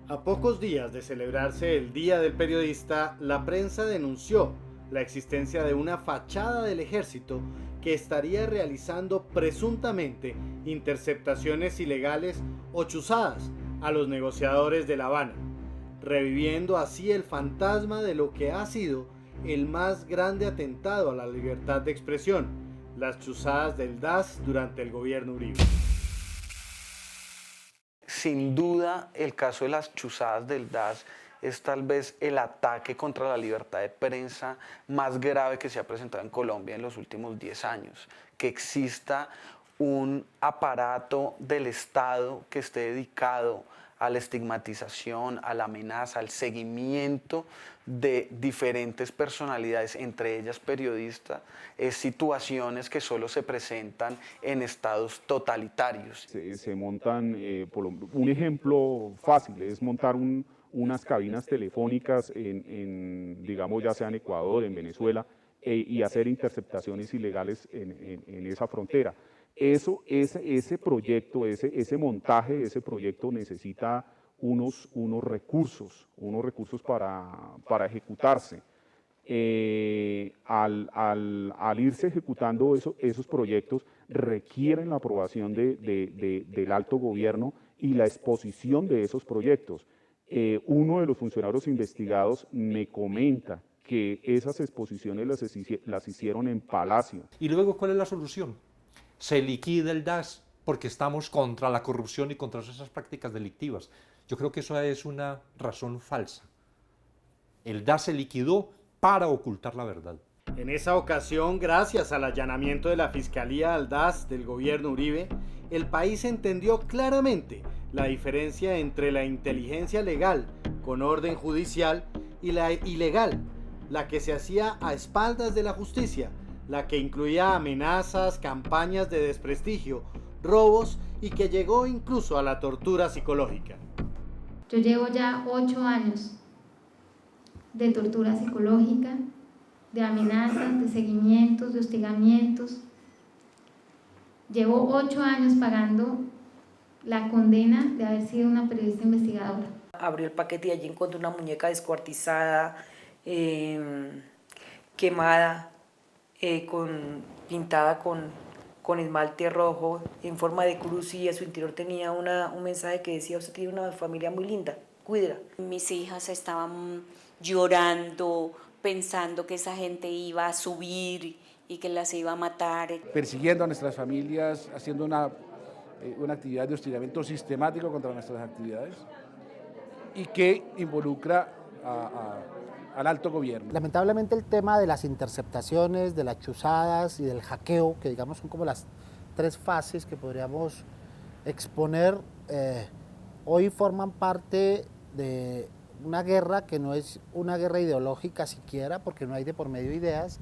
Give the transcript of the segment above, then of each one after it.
A pocos días de celebrarse el Día del Periodista, la prensa denunció la existencia de una fachada del ejército que estaría realizando presuntamente interceptaciones ilegales o chuzadas a los negociadores de La Habana, reviviendo así el fantasma de lo que ha sido el más grande atentado a la libertad de expresión, las chuzadas del DAS durante el gobierno Uribe. Sin duda, el caso de las chuzadas del DAS es tal vez el ataque contra la libertad de prensa más grave que se ha presentado en Colombia en los últimos 10 años. Que exista un aparato del Estado que esté dedicado a la estigmatización, a la amenaza, al seguimiento de diferentes personalidades, entre ellas periodistas, situaciones que solo se presentan en estados totalitarios. Se montan, un ejemplo fácil es montar unas cabinas telefónicas digamos, ya sea en Ecuador, en Venezuela, y hacer interceptaciones ilegales en esa frontera. Ese proyecto, ese montaje de ese proyecto necesita unos recursos para ejecutarse. Al irse ejecutando esos proyectos requieren la aprobación del alto gobierno y la exposición de esos proyectos. Uno de los funcionarios investigados me comenta que esas exposiciones las hicieron en Palacio. ¿Y luego cuál es la solución? Se liquida el DAS porque estamos contra la corrupción y contra esas prácticas delictivas. Yo creo que eso es una razón falsa. El DAS se liquidó para ocultar la verdad. En esa ocasión, gracias al allanamiento de la Fiscalía al DAS del gobierno Uribe, el país entendió claramente la diferencia entre la inteligencia legal con orden judicial y la ilegal, la que se hacía a espaldas de la justicia, la que incluía amenazas, campañas de desprestigio, robos y que llegó incluso a la tortura psicológica. Yo llevo ya 8 años de tortura psicológica, de amenazas, de seguimientos, de hostigamientos. Llevo 8 años pagando la condena de haber sido una periodista investigadora. Abrió el paquete y allí encontró una muñeca descuartizada, quemada, pintada con esmalte rojo en forma de cruz, y a su interior tenía un mensaje que decía: usted tiene una familia muy linda, cuídela. Mis hijas estaban llorando, pensando que esa gente iba a subir y que las iba a matar. Persiguiendo a nuestras familias, haciendo una actividad de hostigamiento sistemático contra nuestras actividades y que involucra al alto gobierno. Lamentablemente el tema de las interceptaciones, de las chuzadas y del hackeo, que digamos son como las 3 fases que podríamos exponer, hoy forman parte de una guerra que no es una guerra ideológica siquiera, porque no hay de por medio ideas,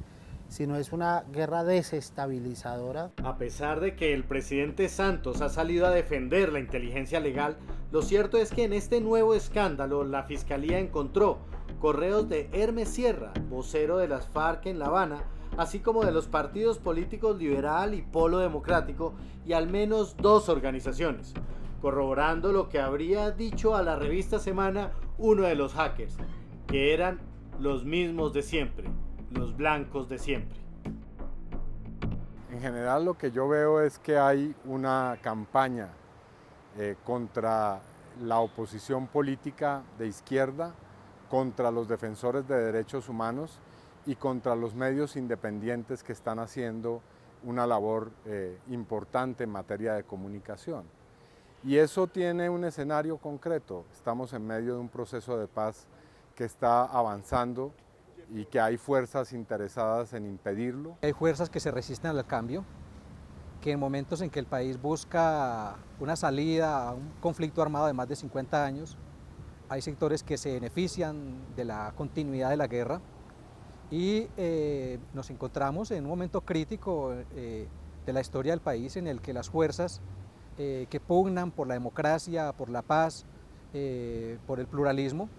sino es una guerra desestabilizadora. A pesar de que el presidente Santos ha salido a defender la inteligencia legal, lo cierto es que en este nuevo escándalo la Fiscalía encontró correos de Hermes Sierra, vocero de las FARC en La Habana, así como de los partidos políticos Liberal y Polo Democrático, y al menos 2 organizaciones, corroborando lo que habría dicho a la revista Semana uno de los hackers, que eran los mismos de siempre, los blancos de siempre. En general lo que yo veo es que hay una campaña contra la oposición política de izquierda, contra los defensores de derechos humanos y contra los medios independientes que están haciendo una labor importante en materia de comunicación. Y eso tiene un escenario concreto. Estamos en medio de un proceso de paz que está avanzando y que hay fuerzas interesadas en impedirlo. Hay fuerzas que se resisten al cambio, que en momentos en que el país busca una salida a un conflicto armado de más de 50 años, hay sectores que se benefician de la continuidad de la guerra y nos encontramos en un momento crítico de la historia del país en el que las fuerzas que pugnan por la democracia, por la paz, por el pluralismo,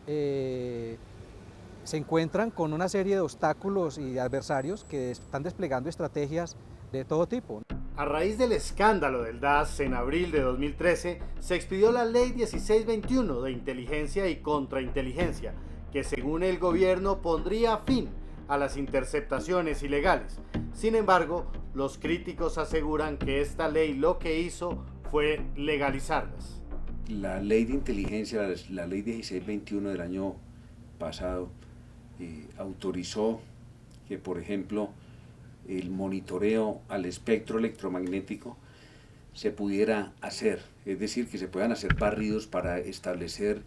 se encuentran con una serie de obstáculos y de adversarios que están desplegando estrategias de todo tipo. A raíz del escándalo del DAS en abril de 2013, se expidió la Ley 1621 de Inteligencia y Contrainteligencia, que según el gobierno pondría fin a las interceptaciones ilegales. Sin embargo, los críticos aseguran que esta ley lo que hizo fue legalizarlas. La Ley de Inteligencia, la Ley 1621 del año pasado, autorizó que, por ejemplo, el monitoreo al espectro electromagnético se pudiera hacer, es decir, que se puedan hacer barridos para establecer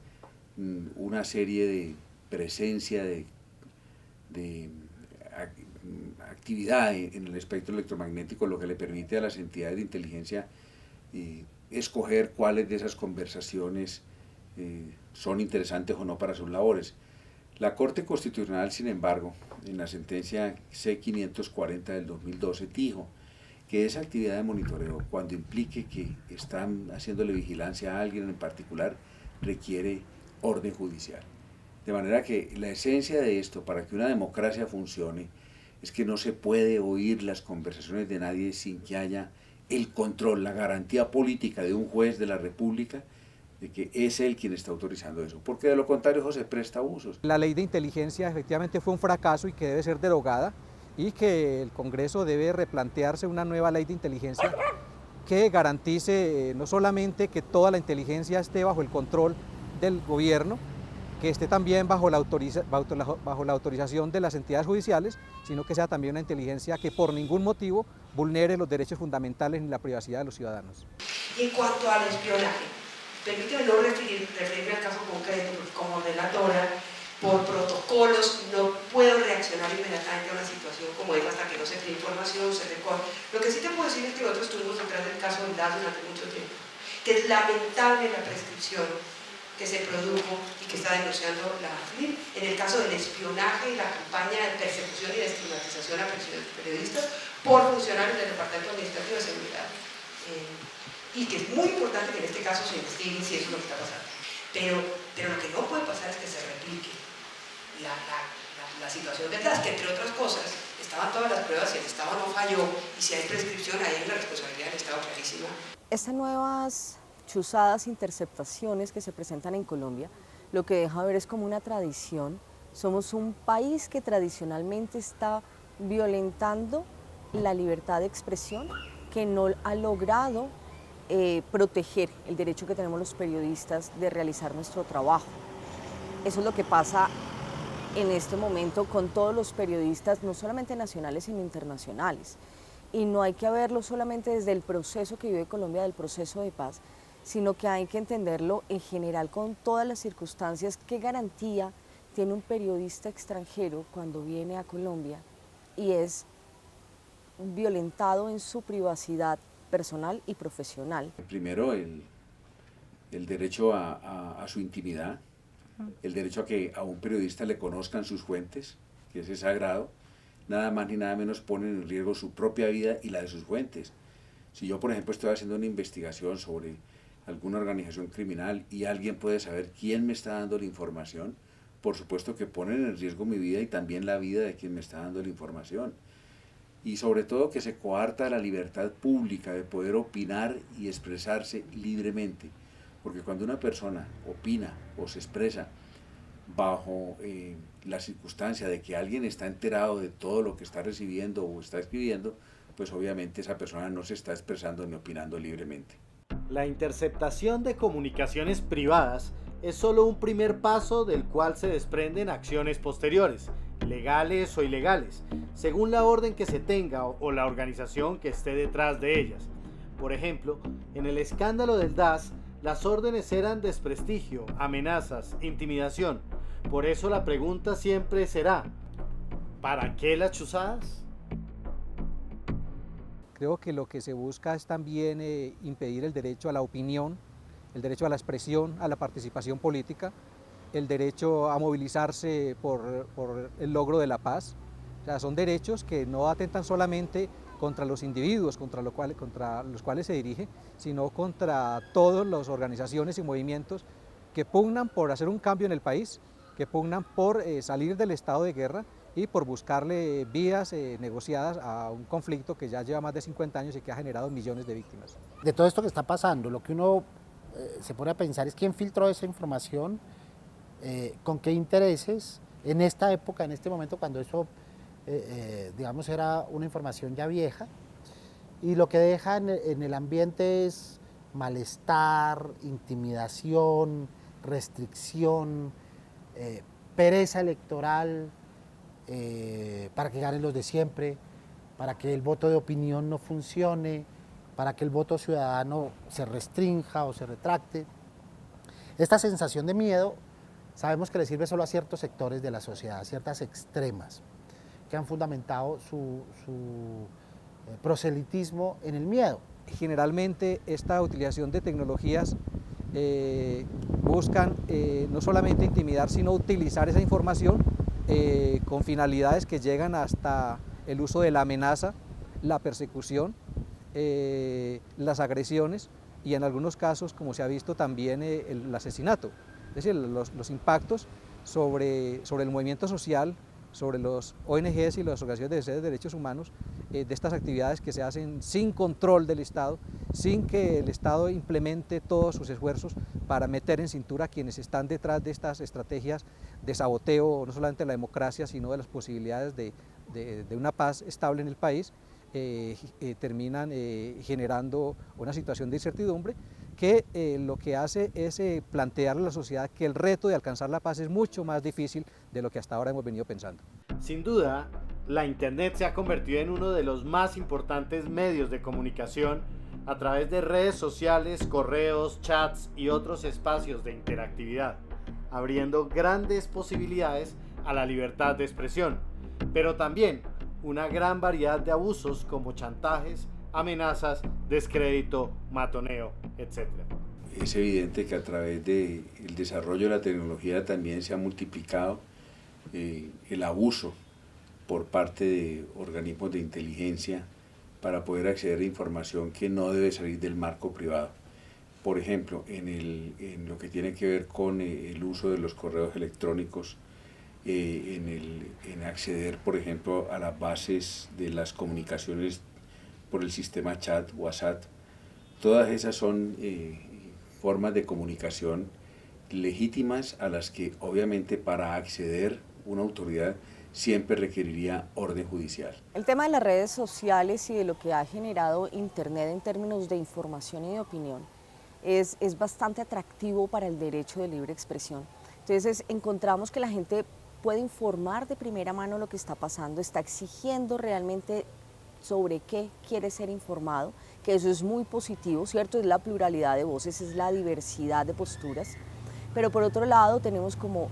una serie de presencia de actividad en el espectro electromagnético, lo que le permite a las entidades de inteligencia escoger cuáles de esas conversaciones son interesantes o no para sus labores. La Corte Constitucional, sin embargo, en la sentencia C-540 del 2012, dijo que esa actividad de monitoreo, cuando implique que están haciéndole vigilancia a alguien en particular, requiere orden judicial. De manera que la esencia de esto, para que una democracia funcione, es que no se puede oír las conversaciones de nadie sin que haya el control, la garantía política de un juez de la República de que es él quien está autorizando eso, porque de lo contrario eso se presta a abusos. La ley de inteligencia efectivamente fue un fracaso y que debe ser derogada, y que el Congreso debe replantearse una nueva ley de inteligencia que garantice no solamente que toda la inteligencia esté bajo el control del gobierno, que esté también bajo la autorización de las entidades judiciales, sino que sea también una inteligencia que por ningún motivo vulnere los derechos fundamentales ni la privacidad de los ciudadanos. Y en cuanto al espionaje, permíteme no referirme al caso concreto, porque como relatora, por protocolos, no puedo reaccionar inmediatamente a una situación como esta hasta que no se tiene información, se recoge. Lo que sí te puedo decir es que nosotros estuvimos detrás del caso del DAS durante mucho tiempo, que es lamentable la prescripción que se produjo y que está denunciando la AFLIP en el caso del espionaje y la campaña de persecución y de estigmatización a periodistas por funcionarios del Departamento Administrativo de Seguridad. Y que es muy importante que en este caso se investigue si eso es lo que está pasando. Pero lo que no puede pasar es que se replique la situación detrás, que entre otras cosas estaban todas las pruebas y el Estado no falló, y si hay prescripción ahí hay una responsabilidad del Estado clarísima. Estas nuevas chuzadas, interceptaciones que se presentan en Colombia, lo que deja ver es como una tradición. Somos un país que tradicionalmente está violentando la libertad de expresión, que no ha logrado proteger el derecho que tenemos los periodistas de realizar nuestro trabajo. Eso es lo que pasa en este momento con todos los periodistas, no solamente nacionales sino internacionales. Y no hay que verlo solamente desde el proceso que vive Colombia, del proceso de paz, sino que hay que entenderlo en general con todas las circunstancias. ¿Qué garantía tiene un periodista extranjero cuando viene a Colombia y es violentado en su privacidad personal y profesional? Primero, el derecho a su intimidad, el derecho a que a un periodista le conozcan sus fuentes, que ese es sagrado. Nada más ni nada menos ponen en riesgo su propia vida y la de sus fuentes. Si yo, por ejemplo, estoy haciendo una investigación sobre alguna organización criminal y alguien puede saber quién me está dando la información, por supuesto que ponen en riesgo mi vida y también la vida de quien me está dando la información. Y sobre todo que se coarta la libertad pública de poder opinar y expresarse libremente, porque cuando una persona opina o se expresa bajo la circunstancia de que alguien está enterado de todo lo que está recibiendo o está escribiendo, pues obviamente esa persona no se está expresando ni opinando libremente. La interceptación de comunicaciones privadas es solo un primer paso del cual se desprenden acciones posteriores, legales o ilegales, según la orden que se tenga o la organización que esté detrás de ellas. Por ejemplo, en el escándalo del DAS, las órdenes eran desprestigio, amenazas, intimidación. Por eso la pregunta siempre será, ¿para qué las chuzadas? Creo que lo que se busca es también impedir el derecho a la opinión, el derecho a la expresión, a la participación política, el derecho a movilizarse por el logro de la paz. O sea, son derechos que no atentan solamente contra los individuos contra los cuales se dirige, sino contra todas las organizaciones y movimientos que pugnan por hacer un cambio en el país, que pugnan por salir del estado de guerra y por buscarle vías negociadas a un conflicto que ya lleva más de 50 años y que ha generado millones de víctimas. De todo esto que está pasando, lo que uno se pone a pensar es quién filtró esa información, con qué intereses, en esta época, en este momento, cuando eso, digamos, era una información ya vieja, y lo que deja en el ambiente es malestar, intimidación, restricción, pereza electoral, para que ganen los de siempre, para que el voto de opinión no funcione, para que el voto ciudadano se restrinja o se retracte. Esta sensación de miedo sabemos que le sirve solo a ciertos sectores de la sociedad, ciertas extremas, que han fundamentado su proselitismo en el miedo. Generalmente esta utilización de tecnologías buscan no solamente intimidar, sino utilizar esa información con finalidades que llegan hasta el uso de la amenaza, la persecución, las agresiones y en algunos casos, como se ha visto, también el asesinato. Es decir, los impactos sobre el movimiento social, sobre los ONGs y las organizaciones de derechos humanos, de estas actividades que se hacen sin control del Estado, sin que el Estado implemente todos sus esfuerzos para meter en cintura a quienes están detrás de estas estrategias de saboteo, no solamente de la democracia, sino de las posibilidades de una paz estable en el país, terminan generando una situación de incertidumbre que lo que hace es plantearle a la sociedad que el reto de alcanzar la paz es mucho más difícil de lo que hasta ahora hemos venido pensando. Sin duda, la Internet se ha convertido en uno de los más importantes medios de comunicación a través de redes sociales, correos, chats y otros espacios de interactividad, abriendo grandes posibilidades a la libertad de expresión, pero también una gran variedad de abusos como chantajes, amenazas, descrédito, matoneo, etc. Es evidente que a través del desarrollo de la tecnología también se ha multiplicado el abuso por parte de organismos de inteligencia para poder acceder a información que no debe salir del marco privado. Por ejemplo, en lo que tiene que ver con el uso de los correos electrónicos, en acceder, por ejemplo, a las bases de las comunicaciones por el sistema chat, WhatsApp. Todas esas son formas de comunicación legítimas a las que obviamente para acceder una autoridad siempre requeriría orden judicial. El tema de las redes sociales y de lo que ha generado Internet en términos de información y de opinión es bastante atractivo para el derecho de libre expresión. Entonces encontramos que la gente puede informar de primera mano lo que está pasando, está exigiendo realmente sobre qué quiere ser informado, que eso es muy positivo, ¿cierto? Es la pluralidad de voces, es la diversidad de posturas, pero por otro lado tenemos como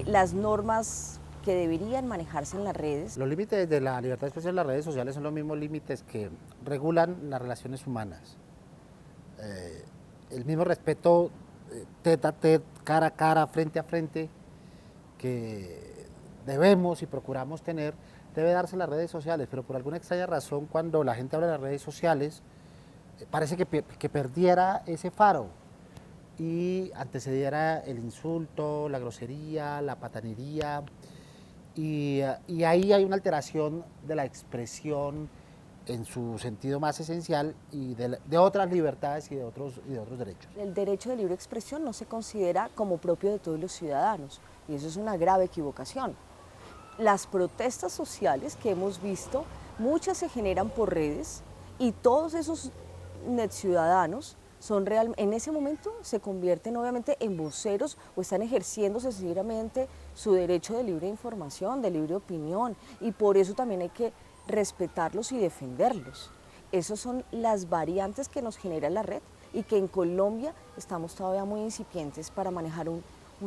las normas que deberían manejarse en las redes. Los límites de la libertad de expresión en las redes sociales son los mismos límites que regulan las relaciones humanas. El mismo respeto tete a tete, cara a cara, frente a frente, que debemos y procuramos tener, debe darse en las redes sociales, pero por alguna extraña razón cuando la gente habla de las redes sociales parece que perdiera ese faro y antecediera el insulto, la grosería, la patanería, y ahí hay una alteración de la expresión en su sentido más esencial y de otras libertades y de otros derechos. El derecho de libre expresión no se considera como propio de todos los ciudadanos y eso es una grave equivocación. Las protestas sociales que hemos visto, muchas se generan por redes y todos esos ciudadanos en ese momento se convierten obviamente en voceros o están ejerciendo sencillamente su derecho de libre información, de libre opinión, y por eso también hay que respetarlos y defenderlos. Esas son las variantes que nos genera la red y que en Colombia estamos todavía muy incipientes para manejar un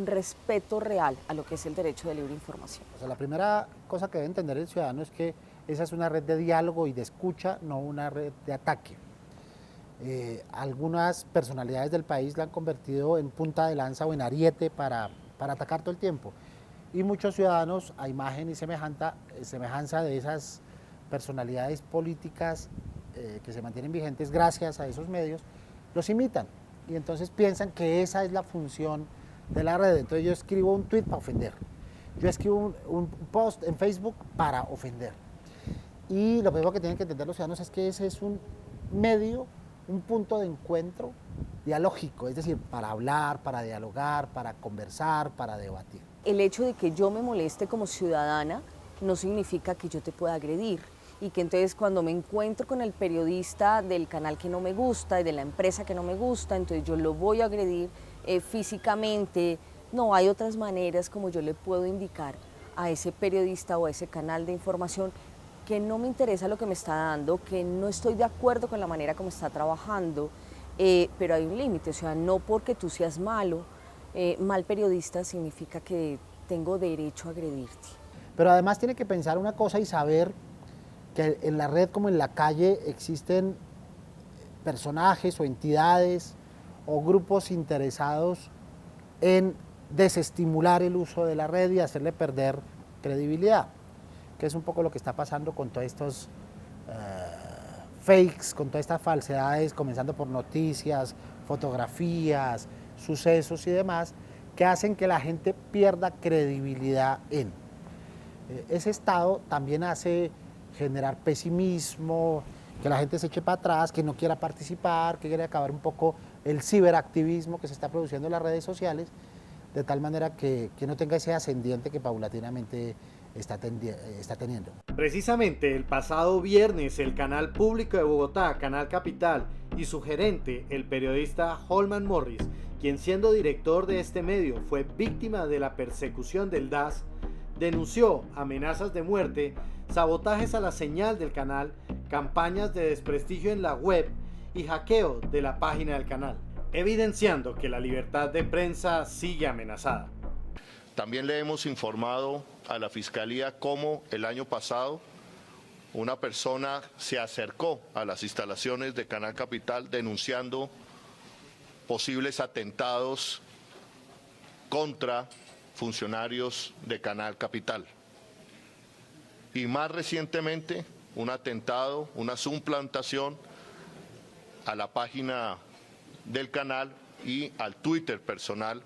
respeto real a lo que es el derecho de libre información. O sea, la primera cosa que debe entender el ciudadano es que esa es una red de diálogo y de escucha, no una red de ataque. Algunas personalidades del país la han convertido en punta de lanza o en ariete para atacar todo el tiempo. Y muchos ciudadanos, a imagen y semejanza de esas personalidades políticas que se mantienen vigentes gracias a esos medios, los imitan. Y entonces piensan que esa es la función de la red. Entonces yo escribo un tuit para ofender. yo escribo un post en Facebook para ofender. Y lo primero que tienen que entender los ciudadanos es que ese es un medio, un punto de encuentro dialógico, es decir, para hablar, para dialogar, para conversar, para debatir. El hecho de que yo me moleste como ciudadana no significa que yo te pueda agredir, y que entonces cuando me encuentro con el periodista del canal que no me gusta y de la empresa que no me gusta, entonces yo lo voy a agredir físicamente. No, hay otras maneras como yo le puedo indicar a ese periodista o a ese canal de información que no me interesa lo que me está dando, que no estoy de acuerdo con la manera como está trabajando, pero hay un límite. O sea, no porque tú seas malo, mal periodista, significa que tengo derecho a agredirte. Pero además tiene que pensar una cosa y saber que en la red como en la calle existen personajes o entidades o grupos interesados en desestimular el uso de la red y hacerle perder credibilidad, que es un poco lo que está pasando con todos estos fakes, con todas estas falsedades, comenzando por noticias, fotografías, sucesos y demás, que hacen que la gente pierda credibilidad en. Ese estado también hace generar pesimismo, que la gente se eche para atrás, que no quiera participar, que quiere acabar un poco el ciberactivismo que se está produciendo en las redes sociales, de tal manera que no tenga ese ascendiente que paulatinamente está teniendo. Precisamente el pasado viernes el canal público de Bogotá, Canal Capital, y su gerente, el periodista Holman Morris, quien siendo director de este medio fue víctima de la persecución del DAS, denunció amenazas de muerte, sabotajes a la señal del canal, campañas de desprestigio en la web y hackeo de la página del canal, evidenciando que la libertad de prensa sigue amenazada. También le hemos informado a la Fiscalía cómo el año pasado una persona se acercó a las instalaciones de Canal Capital denunciando posibles atentados contra funcionarios de Canal Capital. Y más recientemente, un atentado, una suplantación a la página del canal y al Twitter personal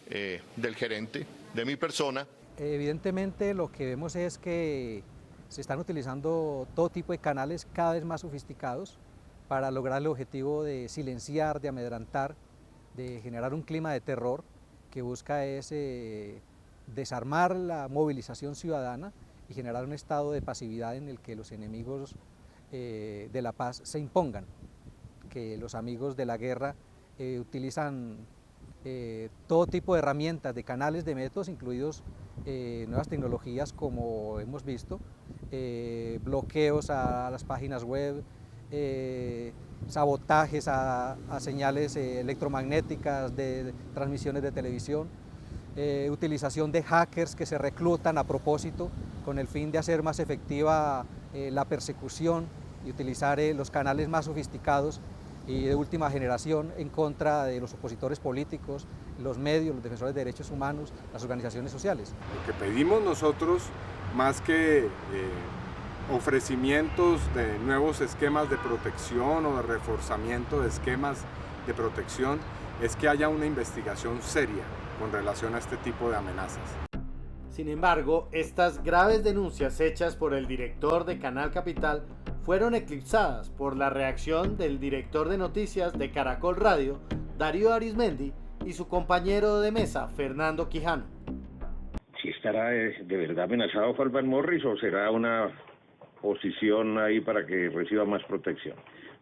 del gerente, de mi persona. Evidentemente lo que vemos es que se están utilizando todo tipo de canales cada vez más sofisticados para lograr el objetivo de silenciar, de amedrentar, de generar un clima de terror que busca es desarmar la movilización ciudadana y generar un estado de pasividad en el que los enemigos de la paz se impongan, que los amigos de la guerra utilizan todo tipo de herramientas, de canales, de métodos, incluidos nuevas tecnologías como hemos visto, bloqueos a las páginas web, sabotajes a señales electromagnéticas de transmisiones de televisión, utilización de hackers que se reclutan a propósito con el fin de hacer más efectiva la persecución y utilizar los canales más sofisticados y de última generación en contra de los opositores políticos, los medios, los defensores de derechos humanos, las organizaciones sociales. Lo que pedimos nosotros, más que ofrecimientos de nuevos esquemas de protección o de reforzamiento de esquemas de protección, es que haya una investigación seria con relación a este tipo de amenazas. Sin embargo, estas graves denuncias hechas por el director de Canal Capital fueron eclipsadas por la reacción del director de noticias de Caracol Radio, Darío Arizmendi, y su compañero de mesa, Fernando Quijano. ¿Si estará de verdad amenazado Holman Morris o será una posición ahí para que reciba más protección?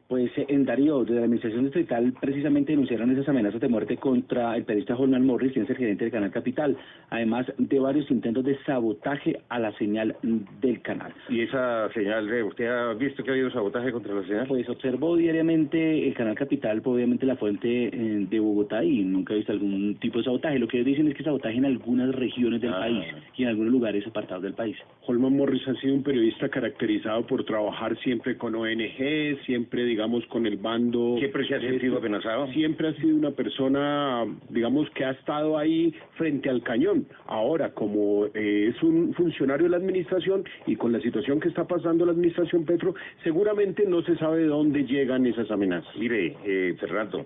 Pues en Darío, desde la administración distrital, precisamente denunciaron esas amenazas de muerte contra el periodista Holman Morris, quien es el gerente del Canal Capital, además de varios intentos de sabotaje a la señal del canal. ¿Y esa señal, usted ha visto que ha habido sabotaje contra la señal? Pues observo diariamente el Canal Capital, pues, obviamente la fuente de Bogotá, y nunca he visto algún tipo de sabotaje. Lo que ellos dicen es que sabotaje en algunas regiones del país y en algunos lugares apartados del país. Holman Morris ha sido un periodista caracterizado por trabajar siempre con ONG, siempre, digamos, con el bando... ¿Siempre se ha sentido amenazado? Siempre ha sido una persona, digamos, que ha estado ahí frente al cañón. Ahora, como es un funcionario de la administración y con la situación que está pasando la administración Petro, seguramente no se sabe de dónde llegan esas amenazas. Mire, Fernando,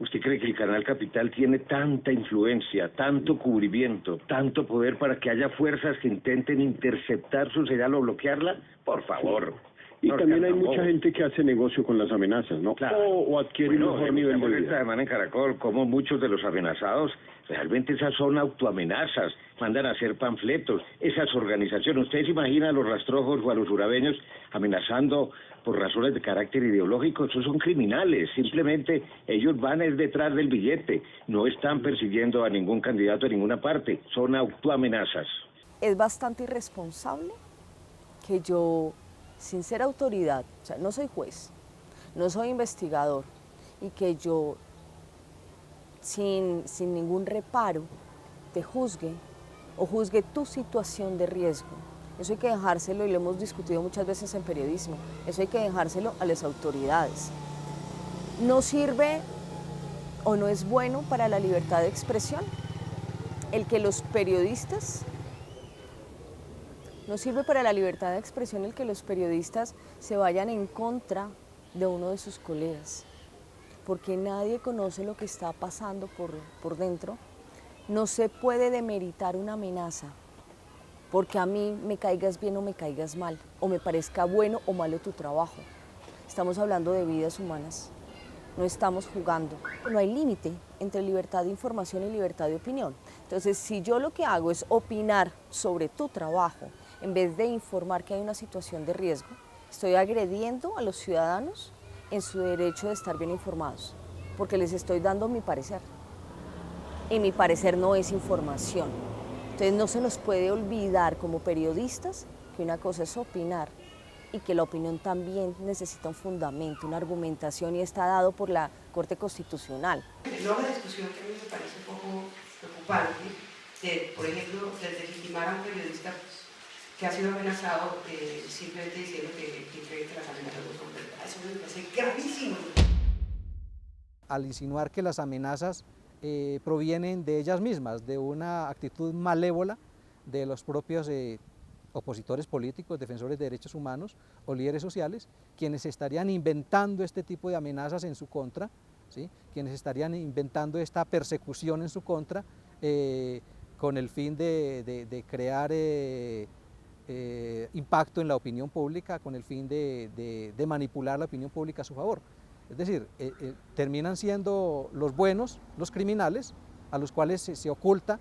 ¿Usted cree que el Canal Capital tiene tanta influencia, tanto cubrimiento, tanto poder para que haya fuerzas que intenten interceptar su señal o bloquearla? Por favor. Y también hay mucha gente que hace negocio con las amenazas, ¿no? Claro. O adquiere un mejor nivel de vida. Esta semana en Caracol, como muchos de los amenazados, realmente esas son autoamenazas, mandan a hacer panfletos, esas organizaciones. ¿Ustedes se imaginan a los rastrojos o a los urabeños amenazando por razones de carácter ideológico? Esos son criminales, simplemente ellos van detrás del billete, no están persiguiendo a ningún candidato de ninguna parte, son autoamenazas. Es bastante irresponsable que yo, sin ser autoridad, o sea, no soy juez, no soy investigador, y que yo, sin ningún reparo, te juzgue o juzgue tu situación de riesgo. Eso hay que dejárselo, y lo hemos discutido muchas veces en periodismo, eso hay que dejárselo a las autoridades. No sirve o no es bueno para la libertad de expresión el que los periodistas, no sirve para la libertad de expresión el que los periodistas se vayan en contra de uno de sus colegas, porque nadie conoce lo que está pasando por dentro. No se puede demeritar una amenaza porque a mí me caigas bien o me caigas mal, o me parezca bueno o malo tu trabajo. Estamos hablando de vidas humanas, no estamos jugando. No hay límite entre libertad de información y libertad de opinión. Entonces, si yo lo que hago es opinar sobre tu trabajo, en vez de informar que hay una situación de riesgo, estoy agrediendo a los ciudadanos en su derecho de estar bien informados, porque les estoy dando mi parecer. Y mi parecer no es información. Entonces no se nos puede olvidar como periodistas que una cosa es opinar y que la opinión también necesita un fundamento, una argumentación, y está dado por la Corte Constitucional. No, la discusión que a mí me parece un poco preocupante, de, por ejemplo, deslegitimar a un periodista que ha sido amenazado simplemente diciendo que cree que las amenazas no son verdad. Eso me parece gravísimo. Al insinuar que las amenazas provienen de ellas mismas, de una actitud malévola de los propios opositores políticos, defensores de derechos humanos o líderes sociales, quienes estarían inventando este tipo de amenazas en su contra, ¿sí? Quienes estarían inventando esta persecución en su contra con el fin de crear impacto en la opinión pública, con el fin de manipular la opinión pública a su favor. Es decir, terminan siendo los buenos, los criminales, a los cuales se oculta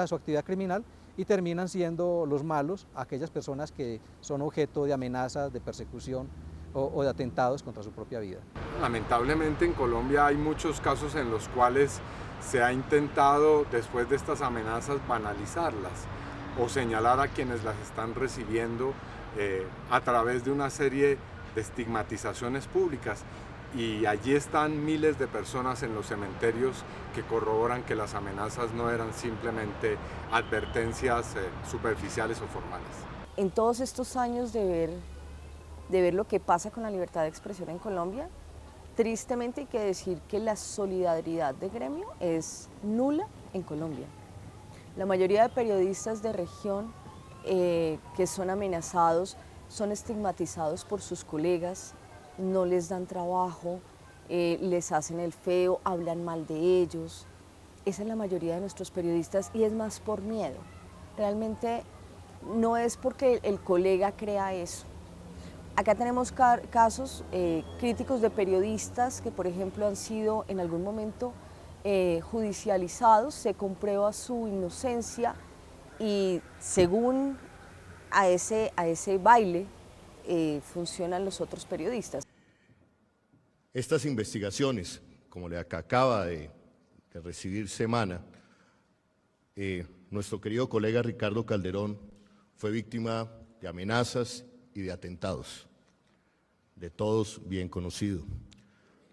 su actividad criminal, y terminan siendo los malos aquellas personas que son objeto de amenazas, de persecución o de atentados contra su propia vida. Lamentablemente en Colombia hay muchos casos en los cuales se ha intentado, después de estas amenazas, banalizarlas o señalar a quienes las están recibiendo a través de una serie de estigmatizaciones públicas, y allí están miles de personas en los cementerios que corroboran que las amenazas no eran simplemente advertencias superficiales o formales. En todos estos años de ver lo que pasa con la libertad de expresión en Colombia, tristemente hay que decir que la solidaridad de gremio es nula en Colombia. La mayoría de periodistas de región que son amenazados son estigmatizados por sus colegas, no les dan trabajo, les hacen el feo, hablan mal de ellos. Esa es la mayoría de nuestros periodistas, y es más por miedo. Realmente no es porque el colega crea eso. Acá tenemos casos críticos de periodistas que, por ejemplo, han sido en algún momento judicializados, se comprueba su inocencia, y según a ese baile funcionan los otros periodistas. Estas investigaciones, como la que acaba de recibir Semana, nuestro querido colega Ricardo Calderón fue víctima de amenazas y de atentados, de todos bien conocido.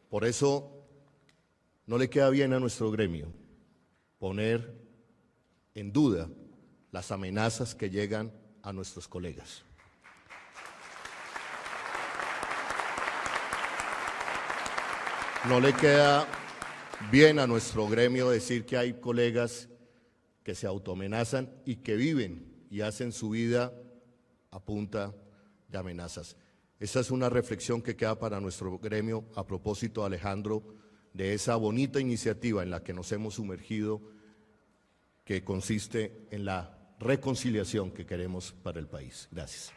Por eso no le queda bien a nuestro gremio poner en duda las amenazas que llegan a nuestros colegas. No le queda bien a nuestro gremio decir que hay colegas que se autoamenazan y que viven y hacen su vida a punta de amenazas. Esa es una reflexión que queda para nuestro gremio a propósito, Alejandro, de esa bonita iniciativa en la que nos hemos sumergido, que consiste en la reconciliación que queremos para el país. Gracias.